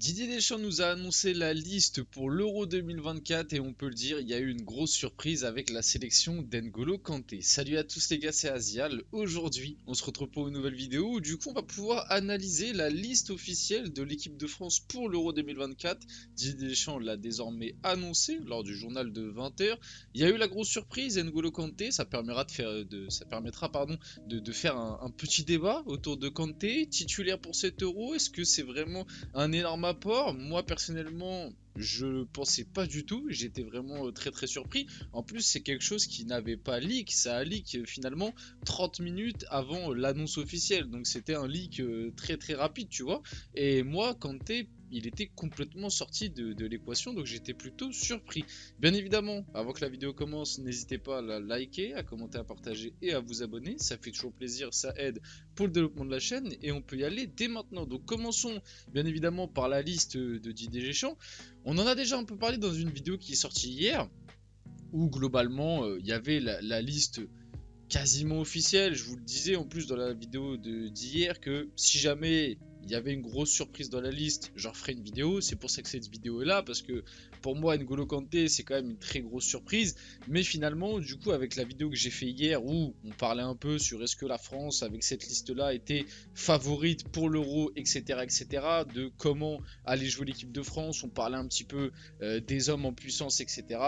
Didier Deschamps nous a annoncé la liste pour l'Euro 2024 et on peut le dire, il y a eu une grosse surprise avec la sélection d'N'Golo Kanté. Salut à tous les gars, c'est Azial. Aujourd'hui, on se retrouve pour une nouvelle vidéo où du coup on va pouvoir analyser la liste officielle de l'équipe de France pour l'Euro 2024. Didier Deschamps l'a désormais annoncé lors du journal de 20h. Il y a eu la grosse surprise, N'Golo Kanté, ça permettra de faire un petit débat autour de Kanté, titulaire pour cet Euro. Est-ce que c'est vraiment un énorme apport? Moi personnellement, je pensais pas du tout, j'étais vraiment très surpris. En plus, c'est quelque chose qui n'avait pas leak, ça a leak finalement 30 minutes avant l'annonce officielle. Donc c'était un leak très rapide, tu vois. Et moi, Kanté, il était complètement sorti de l'équation, donc j'étais plutôt surpris. Bien évidemment, avant que la vidéo commence, n'hésitez pas à la liker, à commenter, à partager et à vous abonner. Ça fait toujours plaisir, ça aide pour le développement de la chaîne et on peut y aller dès maintenant. Donc commençons bien évidemment par la liste de Didier Deschamps. On en a déjà un peu parlé dans une vidéo qui est sortie hier, où globalement il y avait la liste quasiment officielle. Je vous le disais en plus dans la vidéo d'hier que si jamais il y avait une grosse surprise dans la liste, je referai une vidéo. C'est pour ça que cette vidéo est là, parce que pour moi N'Golo Kanté c'est quand même une très grosse surprise. Mais finalement, du coup, avec la vidéo que j'ai fait hier où on parlait un peu sur est-ce que la France avec cette liste là était favorite pour l'Euro, etc., de comment aller jouer l'équipe de France, on parlait un petit peu des hommes en puissance, etc.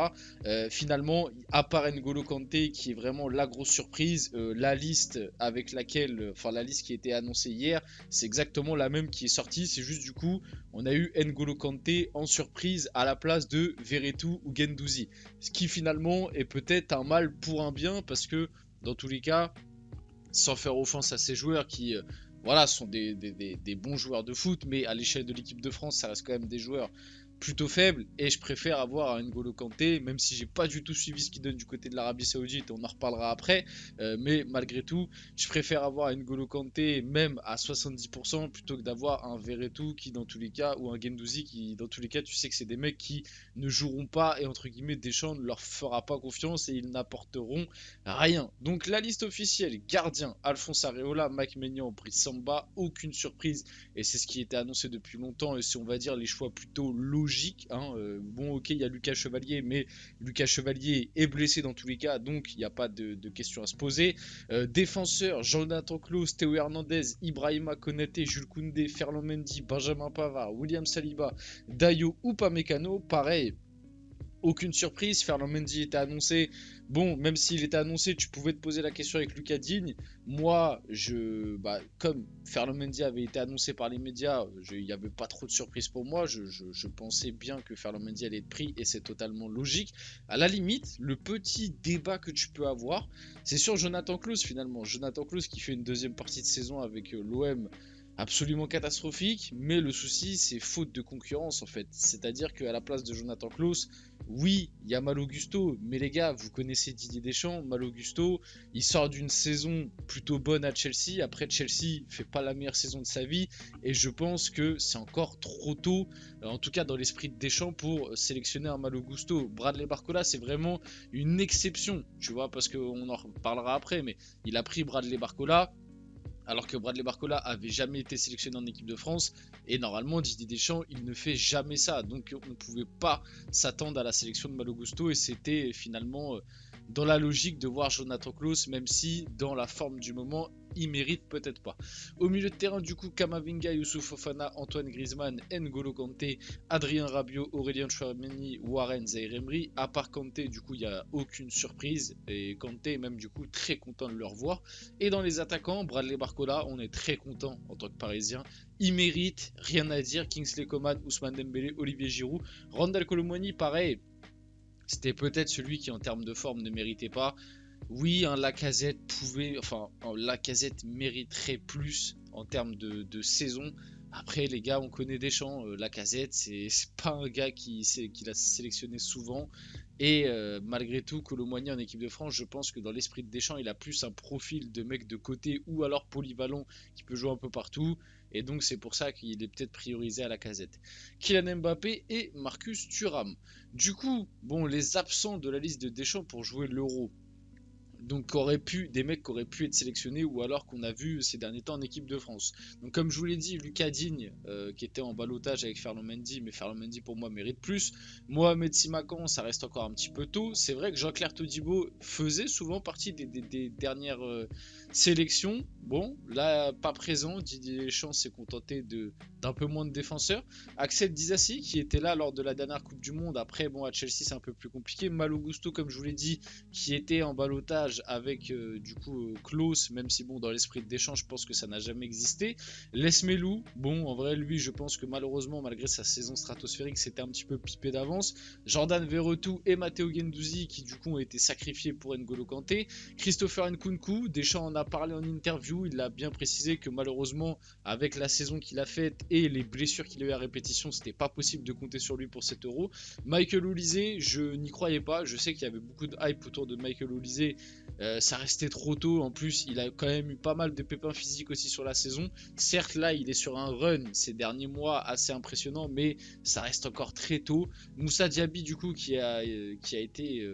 Finalement, à part N'Golo Kanté qui est vraiment la grosse surprise, la liste avec laquelle, enfin la liste qui a été annoncée hier, c'est exactement la même qui est sortie. C'est juste du coup, on a eu N'Golo Kanté en surprise à la place de Verretou ou Guendouzi, ce qui finalement est peut-être un mal pour un bien parce que dans tous les cas, sans faire offense à ces joueurs qui voilà, sont des bons joueurs de foot, mais à l'échelle de l'équipe de France, ça reste quand même des joueurs plutôt faibles, et je préfère avoir un N'Golo Kanté, même si j'ai pas du tout suivi ce qu'il donne du côté de l'Arabie Saoudite, on en reparlera après, mais malgré tout, je préfère avoir un N'Golo Kanté même à 70% plutôt que d'avoir un Verretou qui dans tous les cas, ou un Guendouzi qui dans tous les cas, tu sais que c'est des mecs qui ne joueront pas, et entre guillemets, Deschamps ne leur fera pas confiance, et ils n'apporteront rien. Donc la liste officielle, gardien, Alphonse Areola, Mike Maignan, Brice Samba, aucune surprise, et c'est ce qui était annoncé depuis longtemps, et c'est on va dire les choix plutôt logiques. Hein. Bon ok, il y a Lucas Chevalier, mais Lucas Chevalier est blessé dans tous les cas, donc il n'y a pas de questions à se poser. Défenseur, Jonathan Klaus, Théo Hernandez, Ibrahima Konaté, Jules Koundé, Ferland Mendy, Benjamin Pavard, William Saliba, Dayo ou Pamecano, pareil. Aucune surprise, Ferland Mendy était annoncé. Bon, même s'il était annoncé, tu pouvais te poser la question avec Lucas Digne. Moi, comme Ferland Mendy avait été annoncé par les médias, il n'y avait pas trop de surprise pour moi. Je pensais bien que Ferland Mendy allait être pris et c'est totalement logique. À la limite, le petit débat que tu peux avoir, c'est sur Jonathan Klaus finalement. Jonathan Klaus qui fait une deuxième partie de saison avec l'OM absolument catastrophique, mais le souci c'est faute de concurrence en fait. C'est-à-dire qu'à la place de Jonathan Klaus, oui, il y a Malo Gusto, mais les gars, vous connaissez Didier Deschamps, Malo Gusto, il sort d'une saison plutôt bonne à Chelsea, après Chelsea fait pas la meilleure saison de sa vie, et je pense que c'est encore trop tôt, en tout cas dans l'esprit de Deschamps, pour sélectionner un Malo Gusto. Bradley Barcola, c'est vraiment une exception, tu vois, parce qu'on en reparlera après, mais il a pris Bradley Barcola, alors que Bradley Barcola avait jamais été sélectionné en équipe de France, et normalement Didier Deschamps il ne fait jamais ça, donc on ne pouvait pas s'attendre à la sélection de Malo Gusto, et c'était finalement dans la logique de voir Jonathan Klaus, même si dans la forme du moment il mérite peut-être pas. Au milieu de terrain du coup, Kamavinga, Youssouf Fofana, Antoine Griezmann, N'Golo Kanté, Adrien Rabiot, Aurélien Tchouameni, Warren Zaïre-Emery. À part Kanté, du coup il n'y a aucune surprise, et Kanté est même du coup très content de le revoir. Et dans les attaquants, Bradley Barcola, on est très content en tant que Parisien. Il mérite, rien à dire. Kingsley Coman, Ousmane Dembélé, Olivier Giroud, Randal Kolo Muani, pareil. C'était peut-être celui qui en termes de forme ne méritait pas. Oui, un Lacazette un Lacazette mériterait plus en termes de saison. Après, les gars, on connaît Deschamps. Lacazette, c'est pas un gars qui l'a sélectionné souvent. Et malgré tout, Kolo Muani en équipe de France, je pense que dans l'esprit de Deschamps, il a plus un profil de mec de côté ou alors polyvalent qui peut jouer un peu partout. Et donc, c'est pour ça qu'il est peut-être priorisé à Lacazette. Kylian Mbappé et Marcus Thuram. Du coup, bon, les absents de la liste de Deschamps pour jouer l'Euro. Donc des mecs qui auraient pu être sélectionnés ou alors qu'on a vu ces derniers temps en équipe de France. Donc comme je vous l'ai dit, Lucas Digne qui était en ballottage avec Ferland Mendy, mais Ferland Mendy pour moi mérite plus. Mohamed Simakan, ça reste encore un petit peu tôt. C'est vrai que Jean-Claire Todibo faisait souvent partie des dernières sélections. Bon, là pas présent, Didier Deschamps s'est contenté d'un peu moins de défenseurs. Axel Disasi qui était là lors de la dernière Coupe du Monde. Après bon, à Chelsea c'est un peu plus compliqué. Malo Gusto comme je vous l'ai dit qui était en ballottage avec du coup Klose, même si bon dans l'esprit de Deschamps je pense que ça n'a jamais existé. Les Melou, bon en vrai lui je pense que malheureusement malgré sa saison stratosphérique c'était un petit peu pipé d'avance. Jordan Verretou et Matteo Guendouzi qui du coup ont été sacrifiés pour N'Golo Kanté. Christopher Nkunku, Deschamps en a parlé en interview, il a bien précisé que malheureusement avec la saison qu'il a faite et les blessures qu'il a eu à répétition c'était pas possible de compter sur lui pour cet Euro. Michael Olise, je n'y croyais pas, je sais qu'il y avait beaucoup de hype autour de Michael Olise, ça restait trop tôt, en plus il a quand même eu pas mal de pépins physiques aussi sur la saison. Certes là il est sur un run ces derniers mois assez impressionnant, mais ça reste encore très tôt. Moussa Diaby du coup qui a été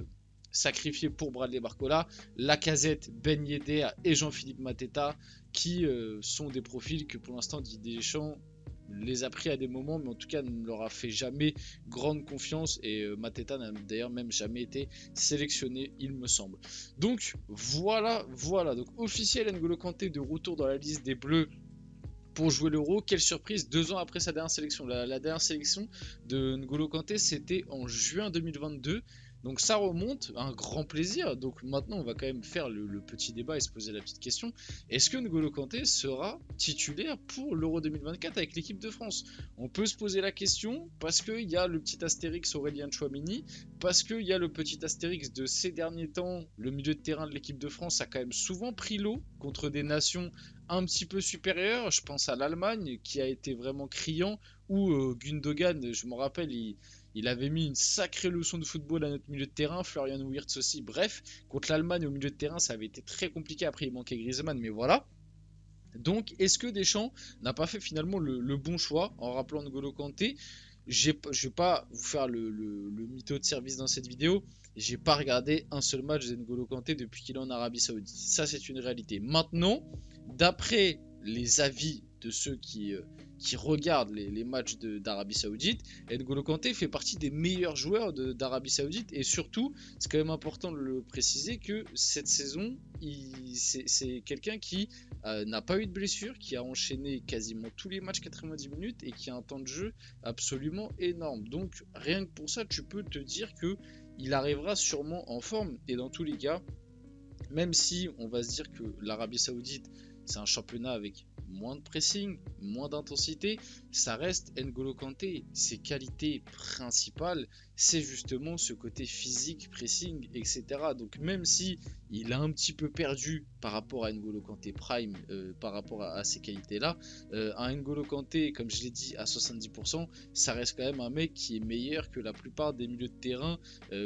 sacrifié pour Bradley Barcola, Lacazette, Ben Yedder et Jean-Philippe Mateta qui sont des profils que pour l'instant Didier Deschamps les a pris à des moments, mais en tout cas ne leur a fait jamais grande confiance et Mateta n'a d'ailleurs même jamais été sélectionné il me semble. Donc voilà, donc officiel N'Golo Kanté de retour dans la liste des Bleus pour jouer l'Euro. Quelle surprise, 2 ans après sa dernière sélection. La dernière sélection de N'Golo Kanté c'était en juin 2022. Donc ça remonte, un grand plaisir. Donc maintenant on va quand même faire le petit débat et se poser la petite question. Est-ce que N'Golo Kanté sera titulaire pour l'Euro 2024 avec l'équipe de France? On peut se poser la question parce qu'il y a le petit astérix Aurélien Tchouaméni, parce qu'il y a le petit astérix de ces derniers temps, le milieu de terrain de l'équipe de France a quand même souvent pris l'eau contre des nations un petit peu supérieures. Je pense à l'Allemagne qui a été vraiment criant, ou Gundogan, je me rappelle, il avait mis une sacrée leçon de football à notre milieu de terrain, Florian Wirtz aussi. Bref, contre l'Allemagne au milieu de terrain, ça avait été très compliqué. Après, il manquait Griezmann, mais voilà. Donc, est-ce que Deschamps n'a pas fait finalement le bon choix en rappelant N'Golo Kanté? Je vais pas vous faire le mytho de service dans cette vidéo. J'ai pas regardé un seul match d'N'Golo Kanté depuis qu'il est en Arabie Saoudite. Ça, c'est une réalité. Maintenant, d'après les avis de ceux qui regardent les matchs d'Arabie Saoudite, N'Golo Kanté fait partie des meilleurs joueurs d'Arabie Saoudite. Et surtout, c'est quand même important de le préciser que cette saison, c'est quelqu'un qui n'a pas eu de blessure, qui a enchaîné quasiment tous les matchs 90 minutes et qui a un temps de jeu absolument énorme. Donc rien que pour ça, tu peux te dire que il arrivera sûrement en forme. Et dans tous les cas, même si on va se dire que l'Arabie Saoudite c'est un championnat avec moins de pressing, moins d'intensité, ça reste N'Golo Kanté. Ses qualités principales, c'est justement ce côté physique, pressing, etc. Donc même si il a un petit peu perdu par rapport à N'Golo Kanté Prime, par rapport à ces qualités-là, un N'Golo Kanté, comme je l'ai dit, à 70%, ça reste quand même un mec qui est meilleur que la plupart des milieux de terrain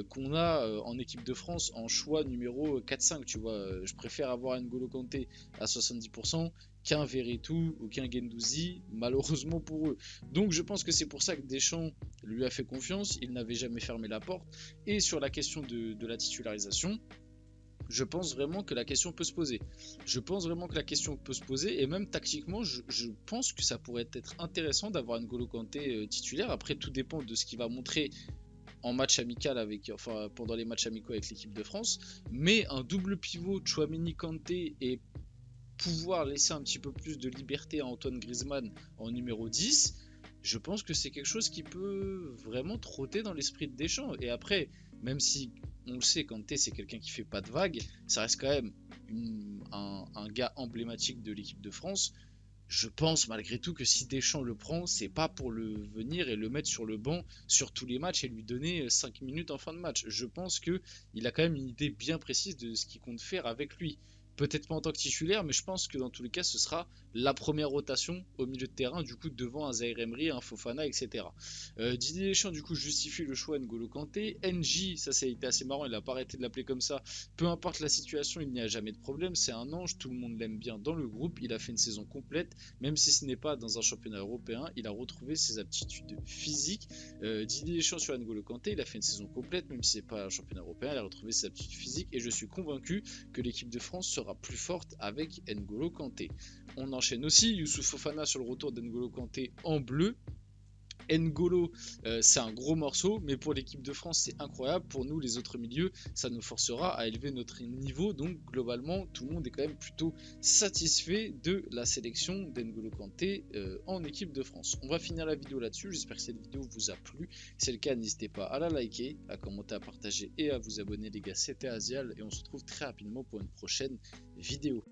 qu'on a en équipe de France en choix numéro 4-5, tu vois. Je préfère avoir N'Golo Kanté à 70% qu'un Verretou ou qu'un Guendouzi, malheureusement pour eux. Donc je pense que c'est pour ça que Deschamps lui a fait confiance, il n'avait jamais fermé la porte. Et sur la question de la titularisation, je pense vraiment que la question peut se poser. Et même tactiquement, je pense que ça pourrait être intéressant d'avoir N'Golo Kanté titulaire. Après, tout dépend de ce qu'il va montrer en match amical pendant les matchs amicaux avec l'équipe de France. Mais un double pivot Tchouaméni Kanté et pouvoir laisser un petit peu plus de liberté à Antoine Griezmann en numéro 10, je pense que c'est quelque chose qui peut vraiment trotter dans l'esprit de Deschamps. Et après, même si on le sait, Kanté c'est quelqu'un qui fait pas de vagues, ça reste quand même un gars emblématique de l'équipe de France. Je pense malgré tout que si Deschamps le prend, c'est pas pour le venir et le mettre sur le banc sur tous les matchs et lui donner 5 minutes en fin de match. Je pense qu'il a quand même une idée bien précise de ce qu'il compte faire avec lui. Peut-être pas en tant que titulaire, mais je pense que dans tous les cas, ce sera la première rotation au milieu de terrain, du coup devant un Zaïre Emery, un Fofana, etc. Didier Deschamps du coup justifie le choix N'Golo Kanté. NJ, ça a été assez marrant, il a pas arrêté de l'appeler comme ça. Peu importe la situation, il n'y a jamais de problème, c'est un ange, tout le monde l'aime bien dans le groupe, il a fait une saison complète, même si ce n'est pas dans un championnat européen, il a retrouvé ses aptitudes physiques. Didier Deschamps sur N'Golo Kanté, il a fait une saison complète, même si c'est pas un championnat européen, il a retrouvé ses aptitudes physiques et je suis convaincu que l'équipe de France sera plus forte avec N'Golo Kanté. On enchaîne aussi Youssouf Fofana sur le retour d'N'Golo Kanté en bleu. N'Golo, c'est un gros morceau, mais pour l'équipe de France, c'est incroyable. Pour nous, les autres milieux, ça nous forcera à élever notre niveau. Donc, globalement, tout le monde est quand même plutôt satisfait de la sélection d'N'Golo Kanté en équipe de France. On va finir la vidéo là-dessus. J'espère que cette vidéo vous a plu. Si c'est le cas, n'hésitez pas à la liker, à commenter, à partager et à vous abonner, les gars. C'était Azial et on se retrouve très rapidement pour une prochaine vidéo.